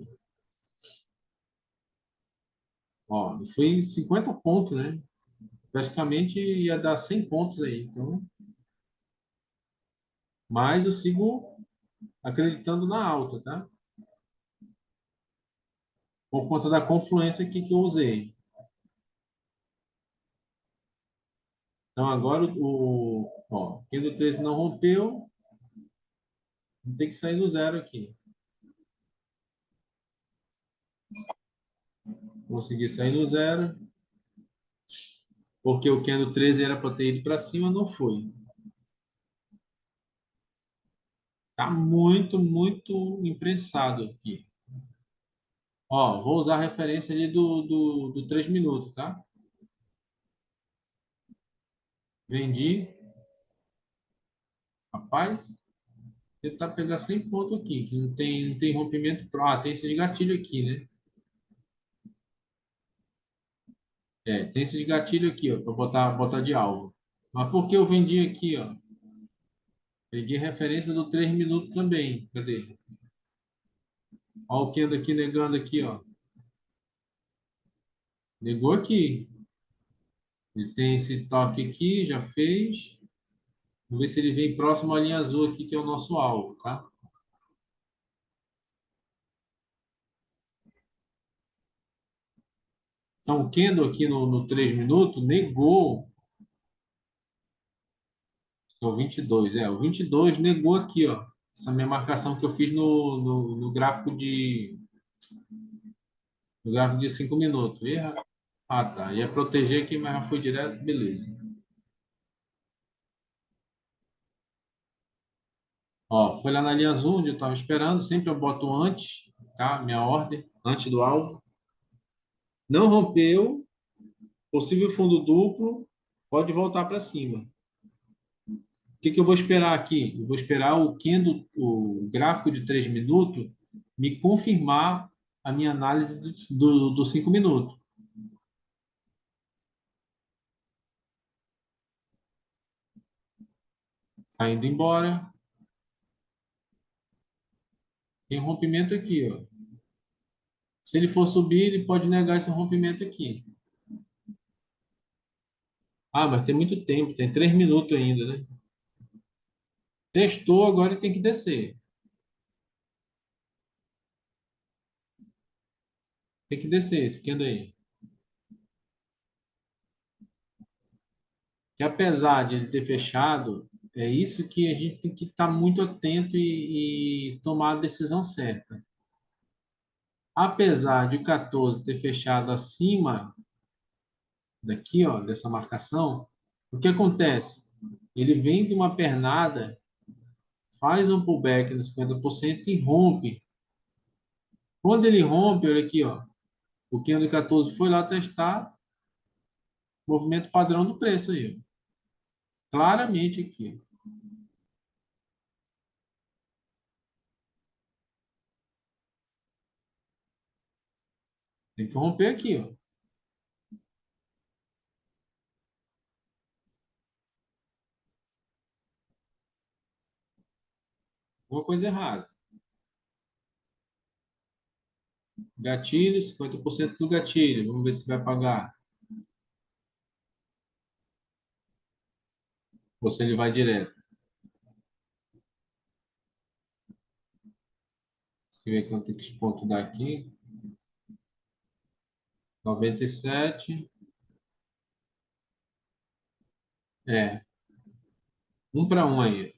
Ó, e foi 50 pontos, né? Praticamente ia dar 100 pontos aí. Então, mas eu sigo acreditando na alta, tá? Por conta da confluência aqui que eu usei. Então, agora quem do 13 não rompeu, tem que sair do zero aqui. Consegui sair no zero, porque o candle 13 era para ter ido para cima, não foi. Tá muito, muito imprensado aqui. Ó, vou usar a referência ali do 3 minutos, tá? Vendi. Rapaz, tentar pegar 100 pontos aqui, que não tem rompimento. Tem esses gatilhos aqui, né? Tem esses gatilhos aqui, ó, para botar de alvo. Mas por que eu vendi aqui, ó? Peguei referência do 3 minutos também. Cadê? Ó, o Kendo aqui negando aqui, ó. Negou aqui. Ele tem esse toque aqui, já fez. Vamos ver se ele vem próximo à linha azul aqui, que é o nosso alvo, tá? Então, o Kendo aqui no 3 minutos negou, que é o 22, o 22 negou aqui, ó. Essa minha marcação que eu fiz no gráfico no gráfico de 5 minutos. Tá. Ia proteger aqui, mas já foi direto, beleza. Ó, foi lá na linha azul, onde eu estava esperando. Sempre eu boto antes, tá? Minha ordem, antes do alvo. Não rompeu, possível fundo duplo, pode voltar para cima. O que que eu vou esperar aqui? Eu vou esperar o gráfico de 3 minutos me confirmar a minha análise do 5 minutos. Tá indo embora. Tem rompimento aqui, ó. Se ele for subir, ele pode negar esse rompimento aqui. Mas tem muito tempo, tem 3 minutos ainda, né? Testou, agora tem que descer. Tem que descer esse candle aí. que apesar de ele ter fechado, é isso que a gente tem que estar muito atento e tomar a decisão certa. Apesar de o 14 ter fechado acima daqui, ó, dessa marcação, o que acontece? Ele vem de uma pernada, faz um pullback nos 50% e rompe. Quando ele rompe, olha aqui, ó, o candle 14 foi lá testar o movimento padrão do preço aí, ó. Claramente aqui. Tem que romper aqui, ó. Alguma coisa errada. Gatilho, 50% do gatilho. Vamos ver se vai pagar. Ou se ele vai direto. Deixa eu ver quantos pontos dá aqui. 97. É, um para um aí.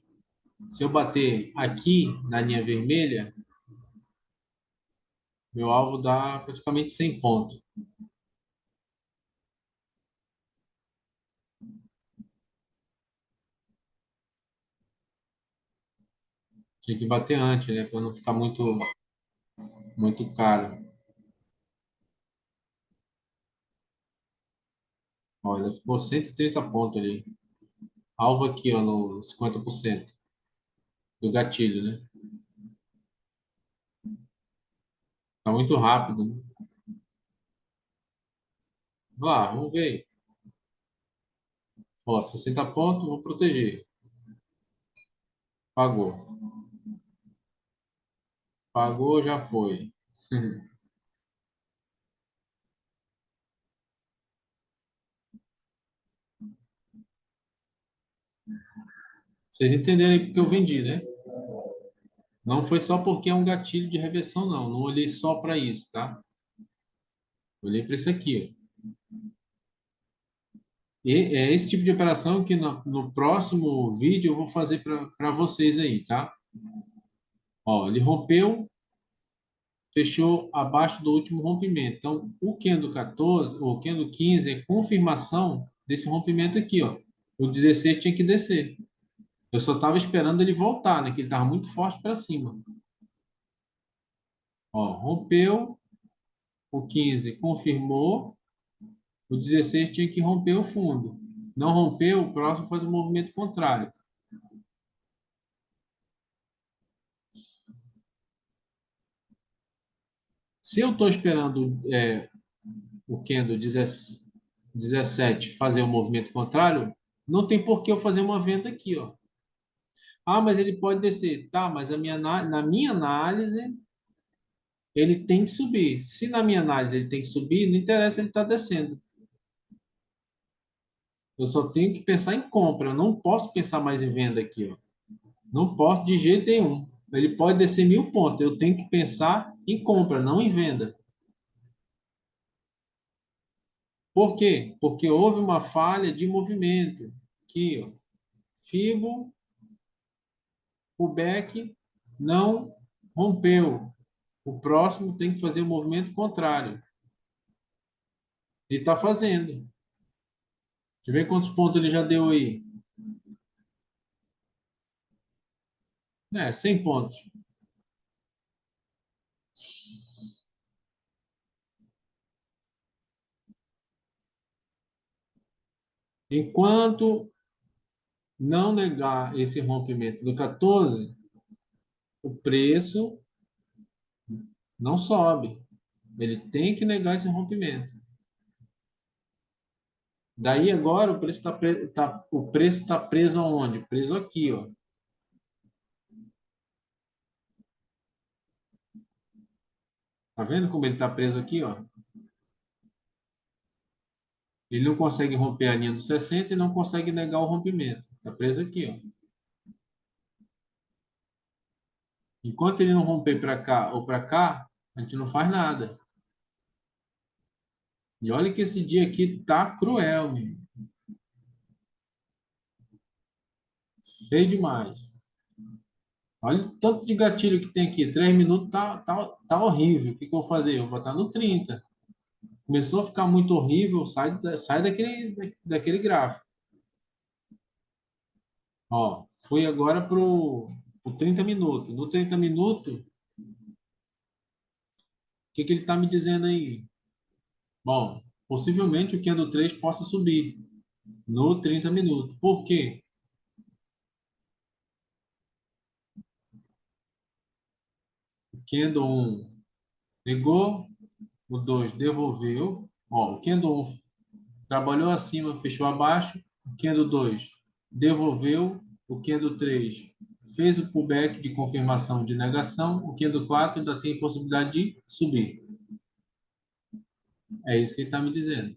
Se eu bater aqui na linha vermelha, meu alvo dá praticamente 100 pontos. Tinha que bater antes, né? Para não ficar muito caro. Olha, ficou 130 pontos ali. Alvo aqui, ó, no 50% do gatilho, né? Tá muito rápido, né? Lá, vamos ver aí. Ó, 60 pontos, vou proteger. Pagou. Pagou, já foi. Vocês entenderam aí porque eu vendi, né? Não foi só porque é um gatilho de reversão, não. Não olhei só para isso, tá? Olhei para isso aqui, ó. E é esse tipo de operação que no próximo vídeo eu vou fazer para vocês aí, tá? Ó, ele rompeu, fechou abaixo do último rompimento. Então, o candle 14, ou candle 15 é confirmação desse rompimento aqui, ó. O 16 tinha que descer. Eu só estava esperando ele voltar, né? Que ele estava muito forte para cima. Ó, rompeu, o 15 confirmou, o 16 tinha que romper o fundo. Não rompeu, o próximo faz o movimento contrário. Se eu estou esperando o candle 17 fazer o movimento contrário, não tem por que eu fazer uma venda aqui, ó. Ah, mas ele pode descer. Tá, mas na minha análise, ele tem que subir. Se na minha análise ele tem que subir, não interessa ele estar descendo. Eu só tenho que pensar em compra. Eu não posso pensar mais em venda aqui, ó. Não posso de jeito nenhum. Ele pode descer 1.000 pontos. Eu tenho que pensar em compra, não em venda. Por quê? Porque houve uma falha de movimento. Aqui, ó. Fibo, o back não rompeu. O próximo tem que fazer o movimento contrário. Ele está fazendo. Deixa eu ver quantos pontos ele já deu aí. 100 pontos. Enquanto não negar esse rompimento do 14, o preço não sobe. Ele tem que negar esse rompimento. Daí agora o preço está preso aonde? Preso aqui, ó. Tá vendo como ele está preso aqui, ó? Ele não consegue romper a linha dos 60 e não consegue negar o rompimento. Está preso aqui, ó. Enquanto ele não romper para cá ou para cá, a gente não faz nada. E olha que esse dia aqui tá cruel, meu. Feio demais. Olha o tanto de gatilho que tem aqui. 3 minutos tá horrível. O que que eu vou fazer? Eu vou botar no 30. Começou a ficar muito horrível, sai daquele gráfico. Ó, fui agora pro 30 minutos. No 30 minutos, o que que ele está me dizendo aí? Bom, possivelmente o candle 3 possa subir no 30 minutos. Por quê? O candle 1 pegou, o 2 devolveu. Ó, o candle 1 trabalhou acima, fechou abaixo. O candle 2 devolveu. O candle 3 fez o pullback de confirmação de negação. O candle 4 ainda tem possibilidade de subir. É isso que ele está me dizendo.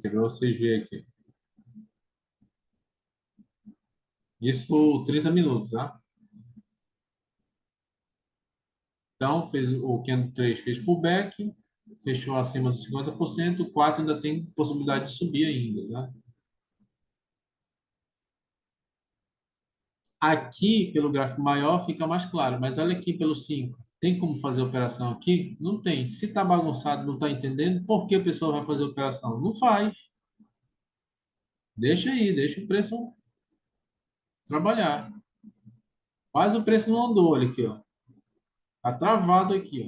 Para vocês verem aqui. Isso foi 30 minutos, tá? Então, fez o candle 3 fez pullback, fechou acima dos 50%, o 4 ainda tem possibilidade de subir ainda, tá? Aqui, pelo gráfico maior, fica mais claro, mas olha aqui pelo 5. Tem como fazer operação aqui? Não tem. Se está bagunçado, não está entendendo, por que a pessoa vai fazer operação? Não faz. Deixa aí, deixa o preço trabalhar. Faz o preço não andou, olha aqui, ó. Tá travado aqui, ó.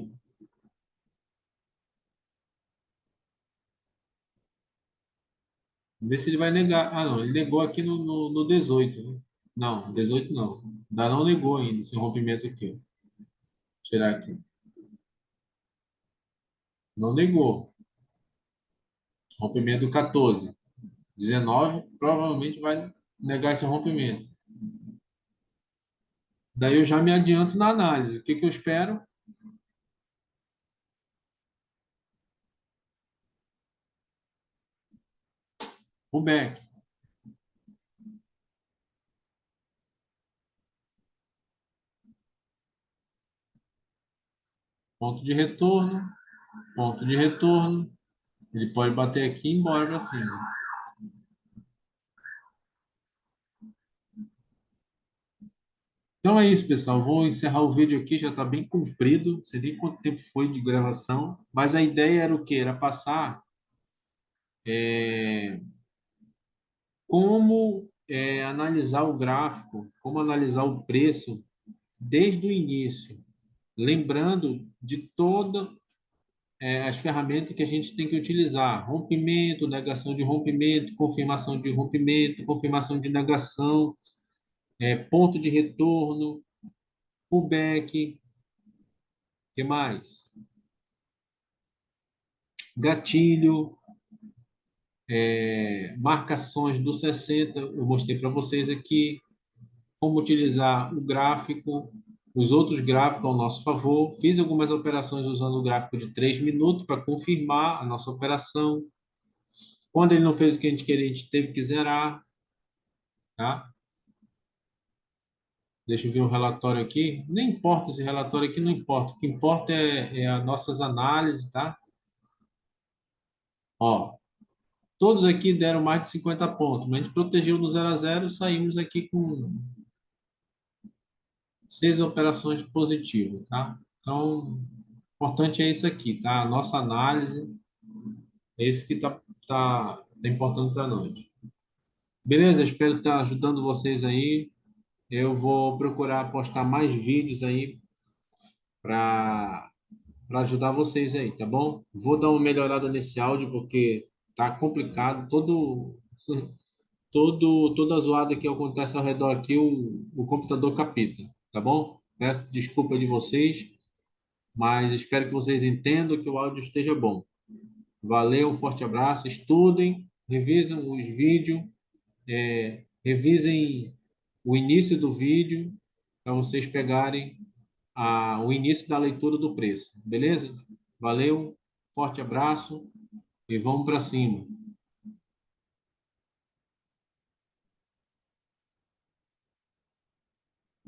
Vamos ver se ele vai negar. Ah, não, ele negou aqui no 18, né? Não, 18 não. Ainda não negou ainda esse rompimento aqui, ó. Tirar aqui. Não negou. Rompimento 14. 19 provavelmente vai negar esse rompimento. Daí eu já me adianto na análise. O que que eu espero? O back. Ponto de retorno, ponto de retorno. Ele pode bater aqui e ir embora para cima. Então é isso, pessoal. Vou encerrar o vídeo aqui, já está bem comprido. Não sei nem quanto tempo foi de gravação. Mas a ideia era o quê? Era passar como analisar o gráfico, como analisar o preço desde o início. Lembrando de todas as ferramentas que a gente tem que utilizar: rompimento, negação de rompimento, confirmação de negação, ponto de retorno, pullback, que mais? Gatilho, marcações do 60, eu mostrei para vocês aqui, como utilizar o gráfico, os outros gráficos ao nosso favor. Fiz algumas operações usando o gráfico de 3 minutos para confirmar a nossa operação. Quando ele não fez o que a gente queria, a gente teve que zerar, tá? Deixa eu ver o relatório aqui. Nem importa esse relatório aqui, não importa. O que importa é as nossas análises, tá? Ó, todos aqui deram mais de 50 pontos, mas a gente protegeu no 0 a 0, saímos aqui com 6 operações positivas, tá? Então, o importante é isso aqui, tá? A nossa análise é isso que tá importando para nós. Beleza? Espero estar ajudando vocês aí. Eu vou procurar postar mais vídeos aí para ajudar vocês aí, tá bom? Vou dar uma melhorada nesse áudio porque tá complicado. Toda zoada que acontece ao redor aqui, o computador capita, tá bom? Peço desculpa de vocês, mas espero que vocês entendam que o áudio esteja bom. Valeu, um forte abraço. Estudem, revisem os vídeos, revisem o início do vídeo para vocês pegarem o início da leitura do preço, beleza? Valeu, forte abraço e vamos para cima.